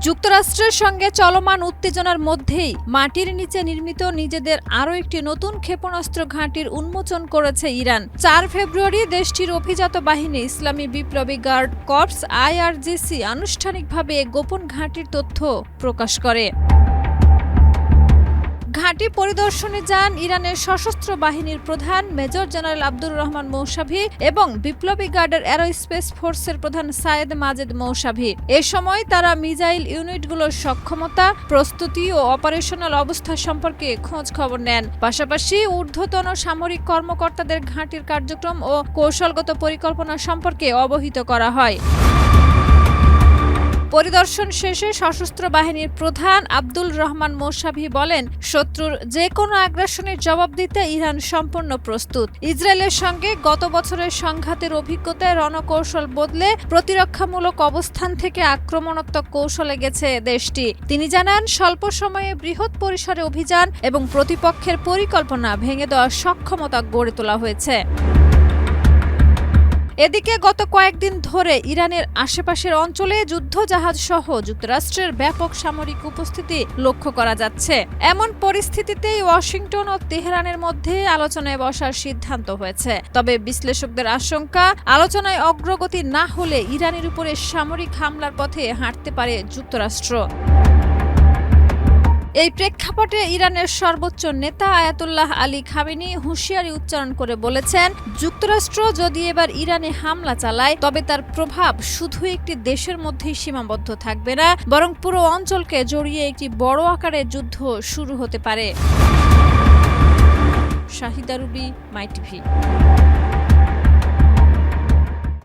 যুক্তরাষ্ট্রের সঙ্গে চলমান উত্তেজনার মধ্যেই মাটির নিচে নির্মিত নিজেদের আরও একটি নতুন ক্ষেপণাস্ত্র ঘাঁটির উন্মোচন করেছে ইরান। ৪ ফেব্রুয়ারি দেশটির অভিজাত বাহিনী ইসলামী বিপ্লবী গার্ড কর্পস IRGC আনুষ্ঠানিকভাবে গোপন ঘাঁটির তথ্য প্রকাশ করে। ঘাঁটি পরিদর্শনে যান ইরানের সশস্ত্র বাহিনীর প্রধান মেজর জেনারেল আব্দুর রহমান মৌসাভি এবং বিপ্লবী গার্ডের অ্যারোস্পেস ফোর্সের প্রধান সায়েদ মাজেদ মৌসাভি। এ সময় তারা মিসাইল ইউনিটগুলোর সক্ষমতা, প্রস্তুতি ও অপারেশনাল অবস্থা সম্পর্কে খোঁজ খবর নেন। পাশাপাশি ঊর্ধ্বতন সামরিক কর্মকর্তাদের ঘাঁটির কার্যক্রম ও কৌশলগত পরিকল্পনা সম্পর্কে অবহিত করা হয়। পরিদর্শন শেষে সশস্ত্র বাহিনীর প্রধান আব্দুল রহমান মৌসাভি বলেন, শত্রুর যে কোনো আগ্রাসনের জবাব দিতে ইরান সম্পূর্ণ প্রস্তুত। ইসরায়েলের সঙ্গে গত বছরের সংঘাতের অভিজ্ঞতায় রণকৌশল বদলে প্রতিরক্ষামূলক অবস্থান থেকে আক্রমণাত্মক কৌশলে গেছে দেশটি। তিনি জানান, স্বল্প সময়ে বৃহৎ পরিসরে অভিযান এবং প্রতিপক্ষের পরিকল্পনা ভেঙে দেওয়ার সক্ষমতা গড়ে তোলা হয়েছে। এদিকে গত কয়েকদিন ধরে ইরানের আশেপাশের অঞ্চলে যুদ্ধজাহাজ সহ যুক্তরাষ্ট্রের ব্যাপক সামরিক উপস্থিতি লক্ষ্য করা যাচ্ছে। এমন পরিস্থিতিতেই ওয়াশিংটন ও তেহরানের মধ্যে আলোচনায় বসার সিদ্ধান্ত হয়েছে। তবে বিশ্লেষকদের আশঙ্কা, আলোচনায় অগ্রগতি না হলে ইরানের উপরে সামরিক হামলার পথে হাঁটতে পারে যুক্তরাষ্ট্র। এই প্রেক্ষাপটে ইরানের সর্বোচ্চ নেতা আয়াতুল্লাহ আলী খামেনি হুঁশিয়ারি উচ্চারণ করে বলেছেন, যুক্তরাষ্ট্র যদি এবার ইরানে হামলা চালায় তবে তার প্রভাব শুধু একটি দেশের মধ্যেই সীমাবদ্ধ থাকবে না, বরং পুরো অঞ্চলকে জড়িয়ে একটি বড় আকারের যুদ্ধ শুরু হতে পারে। শাহিদা রুবি, মাই টিভি।